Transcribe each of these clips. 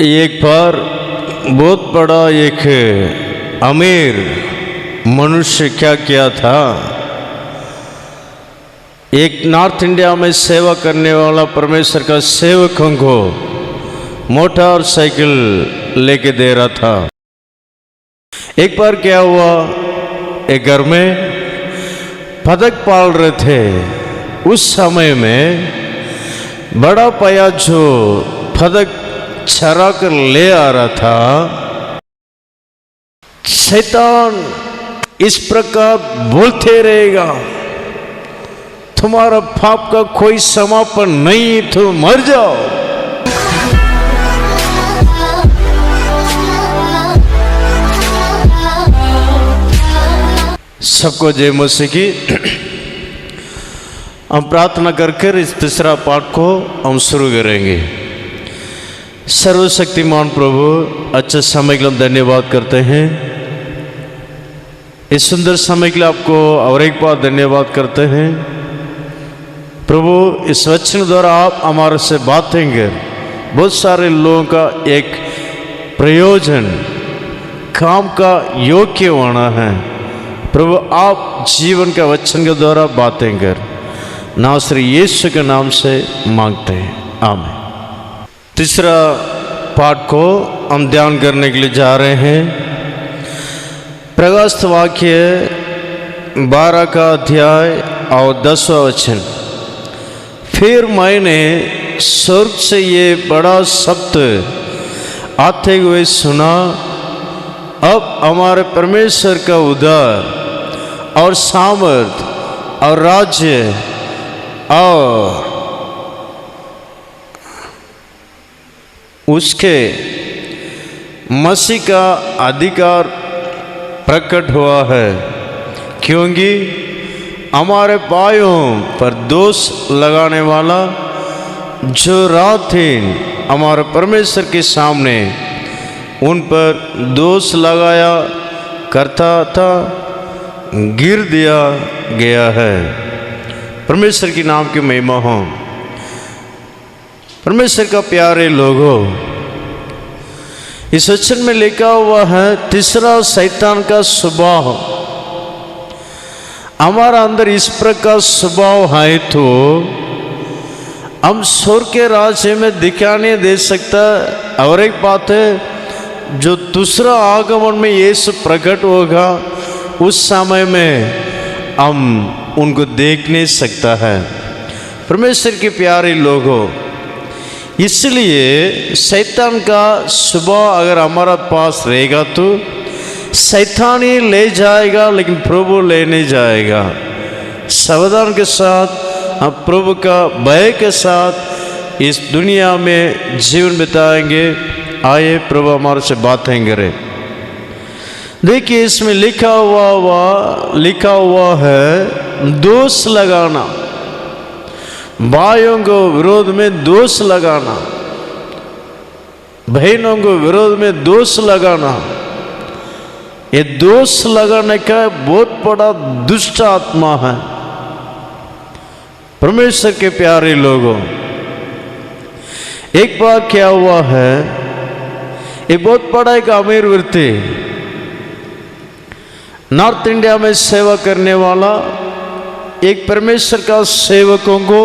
एक बार बहुत बड़ा एक अमीर मनुष्य क्या किया था, एक नॉर्थ इंडिया में सेवा करने वाला परमेश्वर का सेवकों को मोटरसाइकिल लेके दे रहा था। एक बार क्या हुआ, एक घर में बतख पाल रहे थे। उस समय में बड़ा पाया जो बतख चरा कर ले आ रहा था, शैतान इस प्रकार बोलते रहेगा, तुम्हारा पाप का कोई समापन नहीं, तो मर जाओ। सबको जय मसीह की। हम प्रार्थना करके इस तीसरा पाठ को हम शुरू करेंगे। सर्वशक्तिमान प्रभु, अच्छे समय के लिए हम धन्यवाद करते हैं। इस सुंदर समय के लिए आपको और एक बार धन्यवाद करते हैं। प्रभु, इस वचन द्वारा आप हमारे से बातें कर बहुत सारे लोगों का एक प्रयोजन काम का योग्य होना है। प्रभु, आप जीवन का वचन के द्वारा बातें कर, नासरी यीशु के नाम से मांगते हैं, आमीन। तीसरा पाठ को हम ध्यान करने के लिए जा रहे हैं। प्रकाशित वाक्य 12 का अध्याय और 10वां वचन। फिर मैंने स्वर्ग से ये बड़ा शब्द आते हुए सुना, अब हमारे परमेश्वर का उद्धार और सामर्थ और राज्य और उसके मसीह का अधिकार प्रकट हुआ है, क्योंकि हमारे पायों पर दोष लगाने वाला जो रात दिन हमारे परमेश्वर के सामने उन पर दोष लगाया करता था, गिर दिया गया है। परमेश्वर के नाम की महिमा हो। परमेश्वर का प्यारे लोगों, इस वचन में लिखा हुआ है, तीसरा शैतान का स्वभाव। हमारा अंदर इस प्रकार स्वभाव है तो हम स्वर्ग के राज्य में दिखाने दे सकता। और एक बात है, जो दूसरा आगमन में यीशु प्रकट होगा, उस समय में हम उनको देख नहीं सकता है। परमेश्वर के प्यारे लोगों, इसलिए शैतान का स्वभाव अगर हमारा पास रहेगा तो शैतान ही ले जाएगा, लेकिन प्रभु ले नहीं जाएगा। सावधान के साथ हम प्रभु का भय के साथ इस दुनिया में जीवन बिताएंगे। आइए प्रभु हमारे से बातें करें। देखिए, इसमें लिखा हुआ है दोष लगाना, भाइयों को विरोध में दोष लगाना, बहनों को विरोध में दोष लगाना। ये दोष लगाने का बहुत बड़ा दुष्ट आत्मा है। परमेश्वर के प्यारे लोगों, एक बार क्या हुआ है, एक बहुत बड़ा एक अमीर व्यक्ति नॉर्थ इंडिया में सेवा करने वाला एक परमेश्वर का सेवकों को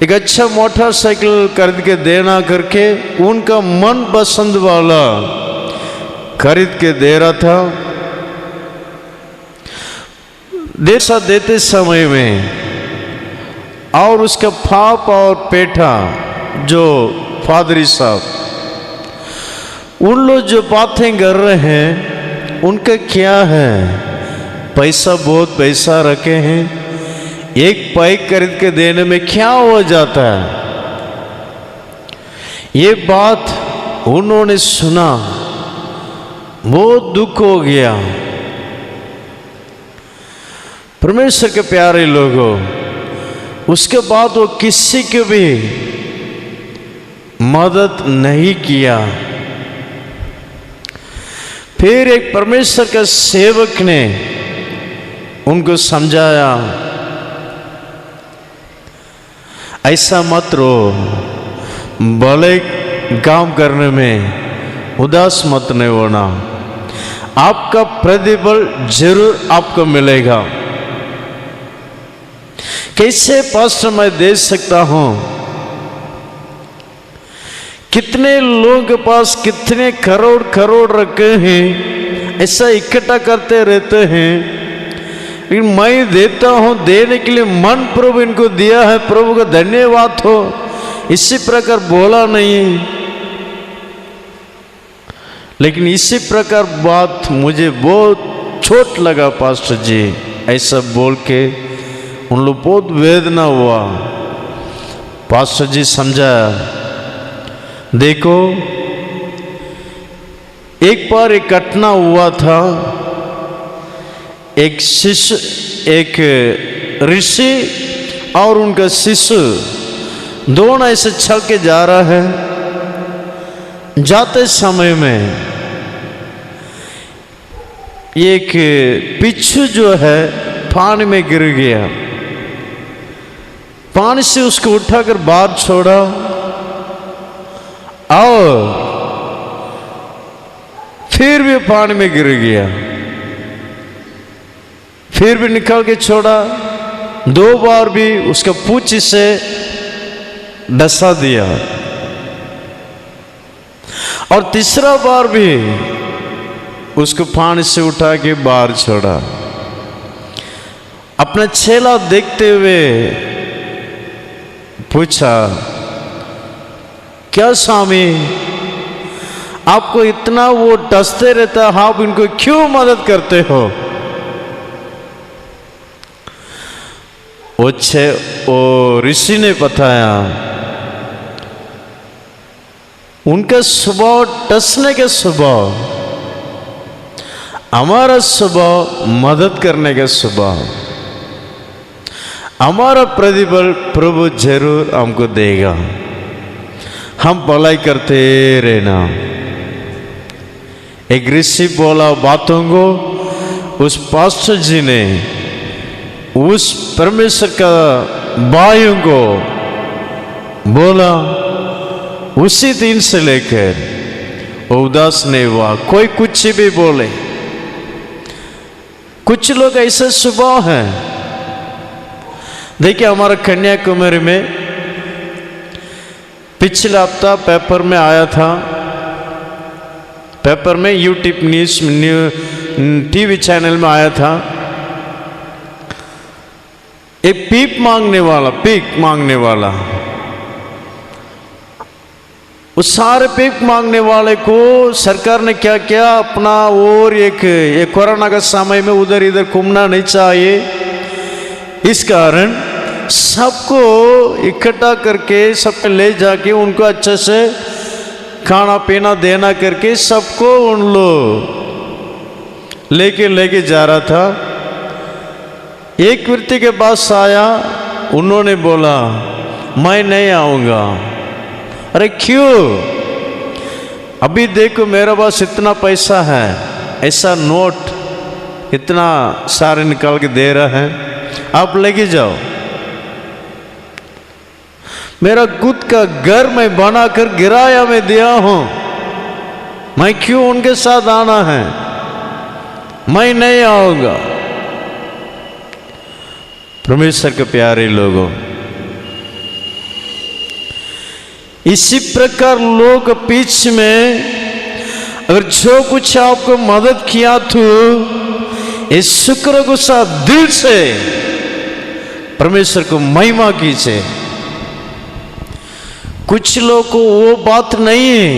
एक अच्छा मोटरसाइकिल खरीद के देना करके उनका मन पसंद वाला खरीद के दे रहा था। देसा देते समय में और उसका पाप और पेटा जो फादरी साहब, उन लोग जो बातें कर रहे हैं, उनका क्या है, पैसा बहुत पैसा रखे हैं, एक बाइक खरीद के देने में क्या हो जाता है। ये बात उन्होंने सुना, बहुत दुख हो गया। परमेश्वर के प्यारे लोगों, उसके बाद वो किसी की भी मदद नहीं किया। फिर एक परमेश्वर का सेवक ने उनको समझाया, ऐसा मत रो, भले काम करने में उदास मत नहीं होना। आपका प्रतिफल जरूर आपको मिलेगा। कैसे पास्टर मैं दे सकता हूं? कितने लोगों के पास कितने करोड़ करोड़ रखे हैं, ऐसा इकट्ठा करते रहते हैं, लेकिन मैं देता हूं, देने के लिए मन प्रभु इनको दिया है, प्रभु का धन्यवाद हो, इसी प्रकार बोला नहीं। लेकिन इसी प्रकार बात मुझे बहुत चोट लगा पास्टर जी, ऐसा बोल के उन लोग बहुत वेदना हुआ। पास्टर जी समझाया, देखो एक बार एक घटना हुआ था, एक शिष्य, एक ऋषि और उनका शिष्य दोनों ऐसे चल के जा रहा है। जाते समय में एक बिच्छू जो है पानी में गिर गया। पानी से उसको उठाकर बाहर छोड़ा और फिर भी पानी में गिर गया। फिर भी निकाल के छोड़ा, 2 बार भी उसका पूंछ से डसा दिया और तीसरा बार भी उसको पानी से उठा के बाहर छोड़ा। अपना चेला देखते हुए पूछा, क्या स्वामी आपको इतना वो डसते रहता है, आप इनको क्यों मदद करते हो? वो ऋषि ने बताया, उनका स्वभाव डसने का स्वभाव, हमारा स्वभाव मदद करने का स्वभाव, हमारा प्रतिफल प्रभु जरूर हमको देगा। हम भलाई करते रहना। एक ऋषि बोला बातों को, उस पास्टर जी ने उस परमेश्वर का भाइयों को बोला। उसी दिन से लेकर वो उदास नहीं हुआ। कोई कुछ भी बोले, कुछ लोग ऐसे स्वभाव हैं। देखिए हमारा कन्याकुमारी में पिछले हफ्ता पेपर में आया था, पेपर में यूट्यूब न्यूज टीवी चैनल में आया था, एक भीख मांगने वाला, उस सारे भीख मांगने वाले को सरकार ने क्या किया, अपना और एक कोरोना का समय में उधर इधर घूमना नहीं चाहिए, इस कारण सबको इकट्ठा करके सबको ले जाके उनको अच्छे से खाना पीना देना करके सबको उन लोग लेके जा रहा था। एक व्यक्ति के पास आया, उन्होंने बोला मैं नहीं आऊँगा। अरे क्यों? अभी देखो मेरे पास इतना पैसा है, ऐसा नोट इतना सारे निकाल के दे रहा है, आप लेके जाओ। मेरा खुद का घर मैं बनाकर किराया में दिया हूं, मैं क्यों उनके साथ आना है? मैं नहीं आऊंगा। परमेश्वर के प्यारे लोगों, इसी प्रकार लोग बीच में अगर जो कुछ आपको मदद किया तो इस शुक्र को साथ दिल से परमेश्वर को महिमा कीजिए। कुछ लोग को वो बात नहीं है,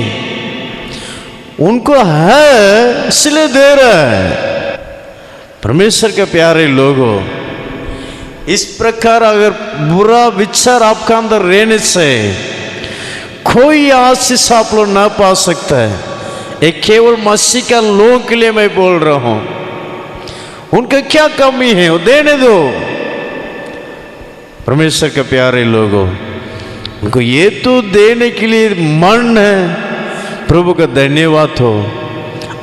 उनको है इसलिए दे रहा है। परमेश्वर के प्यारे लोगों, इस प्रकार अगर बुरा विचार आपका अंदर रहने से कोई आशीष आप लोग ना पा सकता है। एक केवल मसीह का लोगों के लिए मैं बोल रहा हूं, उनका क्या कमी है वो देने दो। परमेश्वर के प्यारे लोगों, उनको ये तो देने के लिए मन है, प्रभु का धन्यवाद हो,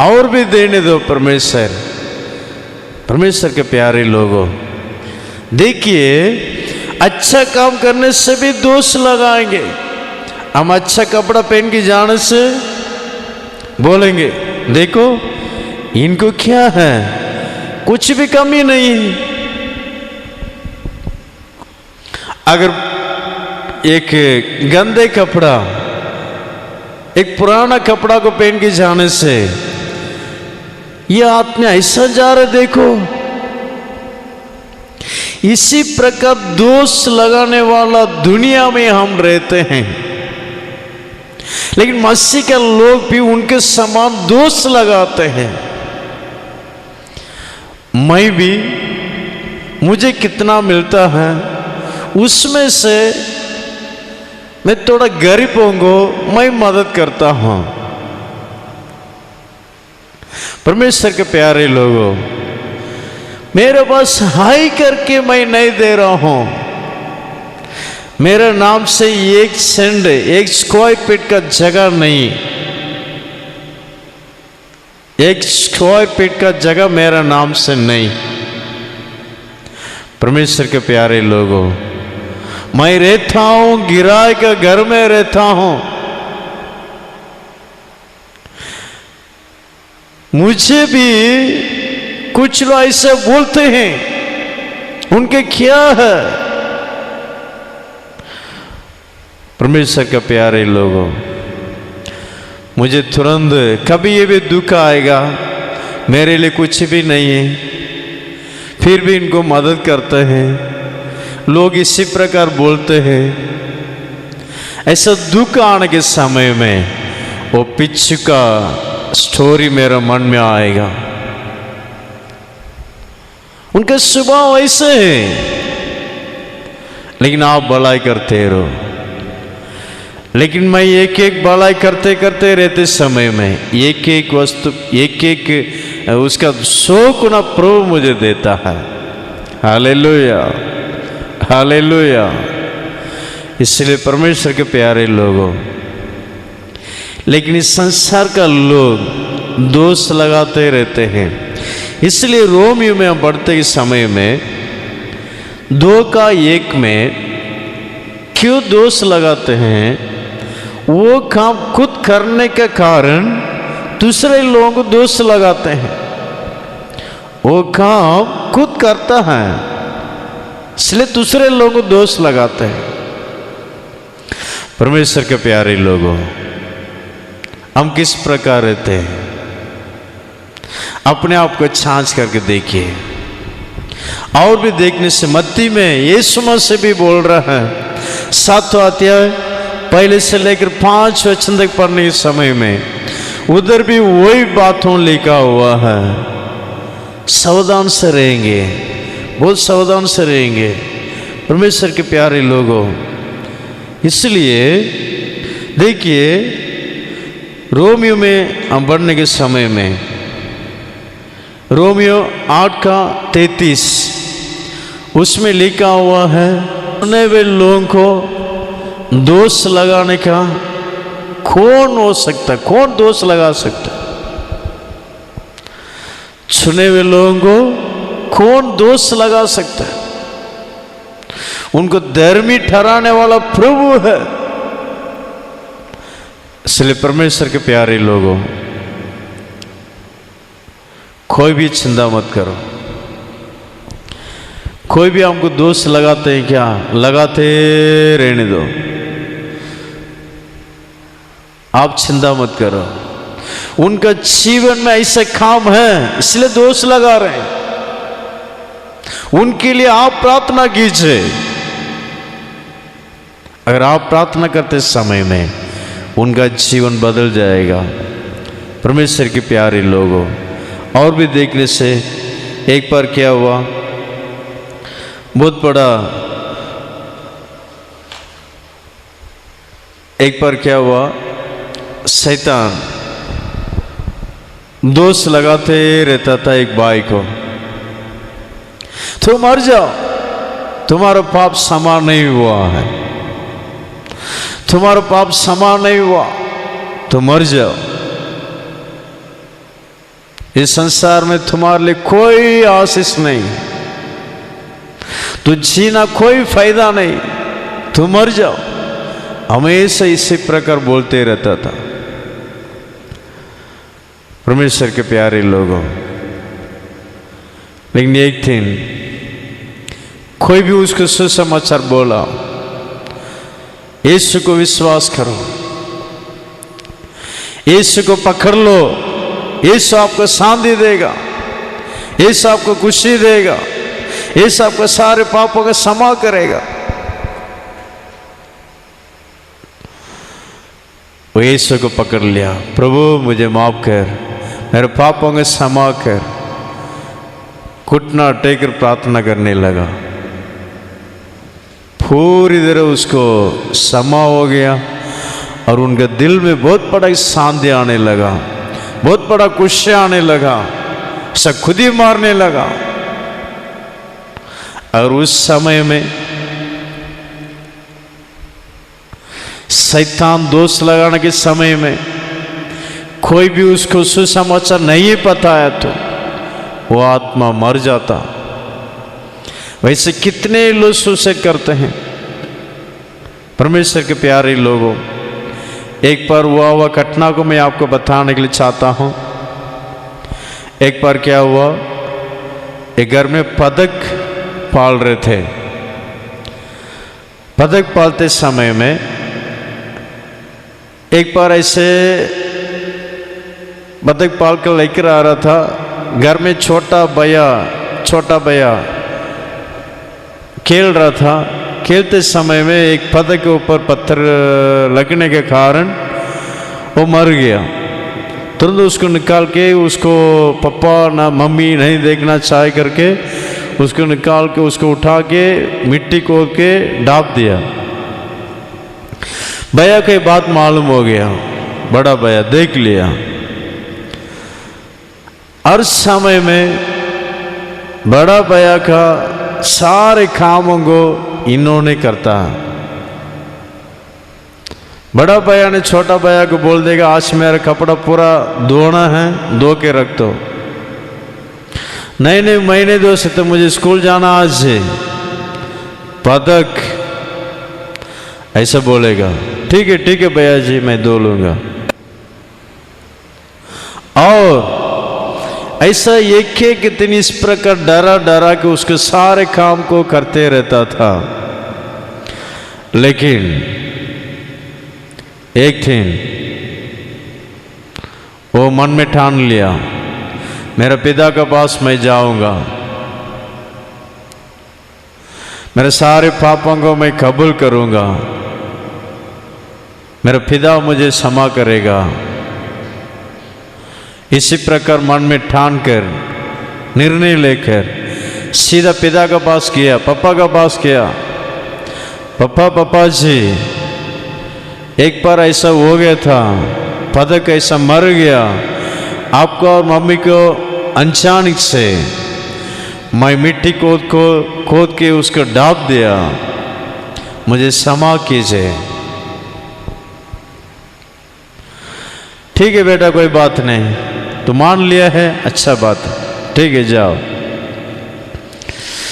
और भी देने दो। परमेश्वर के प्यारे लोगों, देखिए अच्छा काम करने से भी दोष लगाएंगे, हम अच्छा कपड़ा पहन के जाने से बोलेंगे देखो इनको क्या है, कुछ भी कमी नहीं। अगर एक गंदे कपड़ा, एक पुराना कपड़ा को पहन के जाने से ये आदमी ऐसा जा रहा देखो, इसी प्रकार दोष लगाने वाला दुनिया में हम रहते हैं। लेकिन मसीह के लोग भी उनके समान दोष लगाते हैं। मैं भी, मुझे कितना मिलता है उसमें से मैं थोड़ा गरीब होंगे, मैं मदद करता हूं। परमेश्वर के प्यारे लोगों, मेरे पास हाई करके मैं नहीं दे रहा हूं। मेरे नाम से एक सेंट, एक स्क्वायर फीट का जगह नहीं, एक स्क्वायर फीट का जगह मेरा नाम से नहीं। परमेश्वर के प्यारे लोगों, मैं रहता हूं किराए का घर में रहता हूं। मुझे भी कुछ लोग ऐसे बोलते हैं, उनके क्या है। परमेश्वर के प्यारे लोगों, मुझे तुरंत कभी ये भी दुख आएगा, मेरे लिए कुछ भी नहीं है, फिर भी इनको मदद करते हैं। लोग इसी प्रकार बोलते हैं। ऐसा दुख आने के समय में वो पिछू का स्टोरी मेरे मन में आएगा। उनका स्वभाव ऐसे है, लेकिन आप भलाई करते रहो। लेकिन मैं एक एक भलाई करते करते रहते समय में एक एक वस्तु, एक एक उसका 100 गुना प्रभु मुझे देता है। Hallelujah, hallelujah. इसलिए परमेश्वर के प्यारे लोगों, लेकिन इस संसार का लोग दोष लगाते रहते हैं। इसलिए रोमियो में हम पढ़ते समय में 2 का 1 में क्यों दोष लगाते हैं? वो काम खुद करने के कारण दूसरे लोगों को दोष लगाते हैं। वो काम खुद करता है, इसलिए दूसरे लोगों को दोष लगाते हैं। परमेश्वर के प्यारे लोगों, हम किस प्रकार रहते हैं? अपने आप को छांच करके देखिए। और भी देखने से मत्ती में यीशु मसीह भी बोल रहा है, 7वां अध्याय पहले से लेकर 5 वचन तक पढ़ने के समय में उधर भी वही बातों लिखा हुआ है। सावधान से रहेंगे, बहुत सावधान से रहेंगे परमेश्वर के प्यारे लोगों। इसलिए देखिए, रोमियो में हम बढ़ने के समय में रोमियो 8 का 33 उसमें लिखा हुआ है, सुने हुए लोगों को दोष लगाने का कौन हो सकता है? कौन दोष लगा सकता है? सुने हुए लोगों को कौन दोष लगा सकता है? उनको धर्मी ठहराने वाला प्रभु है। इसलिए परमेश्वर के प्यारे लोगों, कोई भी चिंता मत करो। कोई भी हमको दोष लगाते हैं क्या? लगाते रहने दो, आप चिंता मत करो। उनका जीवन में ऐसे काम है, इसलिए दोष लगा रहे हैं। उनके लिए आप प्रार्थना कीजिए। अगर आप प्रार्थना करते समय में उनका जीवन बदल जाएगा। परमेश्वर के प्यारे लोगों, और भी देखने से एक बार क्या हुआ, बहुत बड़ा एक बार क्या हुआ, शैतान दोष लगाते रहता था एक भाई को, तुम मर जाओ, तुम्हारा पाप क्षमा नहीं हुआ है, तुम्हारा पाप क्षमा नहीं हुआ तो मर जाओ। इस संसार में तुम्हारे लिए कोई आशीष नहीं, तो जीना कोई फायदा नहीं, तुम मर जाओ। हमेशा इसी प्रकार बोलते रहता था। परमेश्वर के प्यारे लोगों, लेकिन एक दिन कोई भी उसको सुसमाचार बोला, यीशु को विश्वास करो, यीशु को पकड़ लो, यीशु आपको शांति देगा, यीशु आपको खुशी देगा, यीशु आपको सारे पापों का क्षमा करेगा। वो यीशु को पकड़ लिया, प्रभु मुझे माफ कर, मेरे पापों का क्षमा कर, घुटना टेकर प्रार्थना करने लगा। पूरी तरह उसको क्षमा हो गया और उनके दिल में बहुत बड़ा शांति आने लगा, बहुत बड़ा खुशी आने लगा, सब खुद ही मारने लगा। और उस समय में शैतान दोष लगाने के समय में कोई भी उसको सुसमाचार नहीं पता है तो वो आत्मा मर जाता। वैसे कितने लोग सुसाइड करते हैं। परमेश्वर के प्यारे लोगों, एक बार हुआ घटना को मैं आपको बताने के लिए चाहता हूं। एक बार क्या हुआ, एक घर में बतख पाल रहे थे। बतख पालते समय में एक बार ऐसे बतख पाल कर लेकर आ रहा था, घर में छोटा भैया खेल रहा था। खेलते समय में एक बतख के ऊपर पत्थर लगने के कारण वो मर गया। तुरंत उसको निकाल के, उसको पापा ना मम्मी नहीं देखना चाहे करके उसको निकाल के, उसको उठा के मिट्टी खोद के डाल दिया। भैया की बात मालूम हो गया, बड़ा भैया देख लिया। हर समय में बड़ा भैया का सारे कामों को इन्होंने करता है। बड़ा भैया ने छोटा भैया को बोल देगा, आज मेरा कपड़ा पूरा धोना है, धो के रख दो। नहीं महीने दो से तो मुझे स्कूल जाना आज से। बतख ऐसा बोलेगा, ठीक है भैया जी मैं धो लूंगा। और ऐसा एक दिन इस प्रकार डरा के उसके सारे काम को करते रहता था। लेकिन एक दिन वो मन में ठान लिया, मेरे पिता के पास मैं जाऊंगा, मेरे सारे पापों को मैं कबूल करूंगा, मेरा पिता मुझे क्षमा करेगा। इसी प्रकार मन में ठान कर, निर्णय लेकर सीधा पिता के पास गया, पापा के पास गया। पापा जी, एक बार ऐसा हो गया था, बतख ऐसा मर गया, आपको और मम्मी को अचानक से मैं मिट्टी खोद के उसको डाल दिया, मुझे क्षमा कीजिए। ठीक है बेटा, कोई बात नहीं, तो मान लिया है, अच्छा बात, ठीक है जाओ।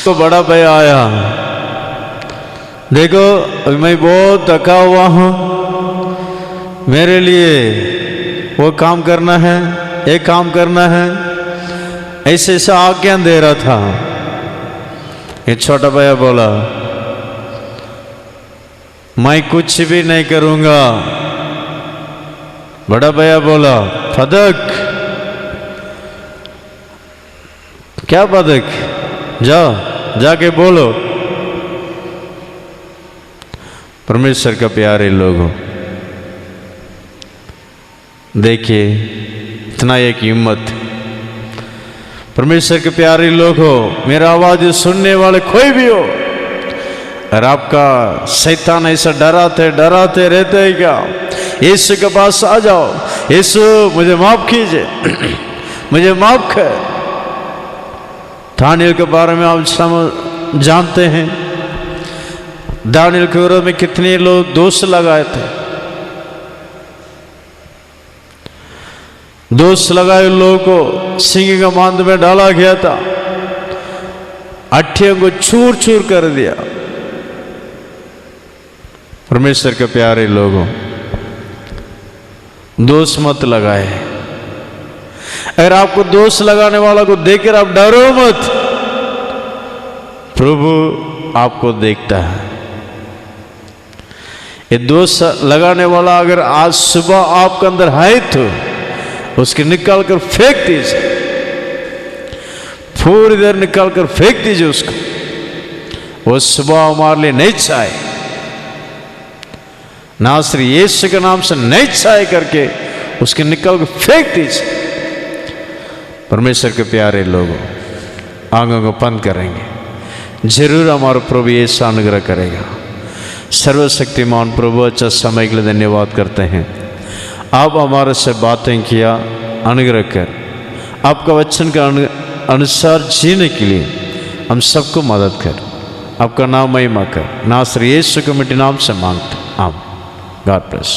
तो बड़ा भैया आया, देखो अभी मैं बहुत थका हुआ हूँ, मेरे लिए वो काम करना है, एक काम करना है, ऐसे आज्ञा दे रहा था। ये छोटा भैया बोला, मैं कुछ भी नहीं करूँगा। बड़ा भैया बोला, बतख, क्या बतख, जाओ जाके बोलो। परमेश्वर का प्यारे लोगों, देखिए इतना एक हिम्मत। परमेश्वर के प्यारे लोगों, मेरा आवाज सुनने वाले कोई भी हो, और आपका शैतान ऐसा डराते रहते हैं क्या, यीशु के पास आ जाओ, यीशु मुझे माफ कीजिए, मुझे माफ कर। दानियल के बारे में आप जानते हैं, दानियल के विरोध में कितने लोग दोष लगाए थे। दोष लगाए लोगों को सिंह के मांद में डाला गया था, हड्डियों को चूर चूर कर दिया। परमेश्वर के प्यारे लोगों, दोष मत लगाए। अगर आपको दोष लगाने वाला को देखकर आप डरो मत, प्रभु आपको देखता है। ये दोष लगाने वाला अगर आज सुबह आपके अंदर है तो उसके निकाल कर फेंक दीजिए, पूरी देर निकाल कर फेंक दीजिए उसको। वो सुबह हमारे लिए नहीं चाहे, नासरी यीशु के नाम से नहीं चाहे करके उसके निकाल कर फेंक दीजिए। परमेश्वर के प्यारे लोगों, आंखों को बंद करेंगे, जरूर हमारा प्रभु यीशु अनुग्रह करेगा। सर्वशक्तिमान प्रभु, अच्छा समय के लिए धन्यवाद करते हैं। आप हमारे से बातें किया, अनुग्रह कर आपका वचन का अनुसार जीने के लिए हम सबको मदद कर। आपका नाम महिमा कर, नासरी यीशु के मिट्टी नाम से मांगते। आमीन। God bless.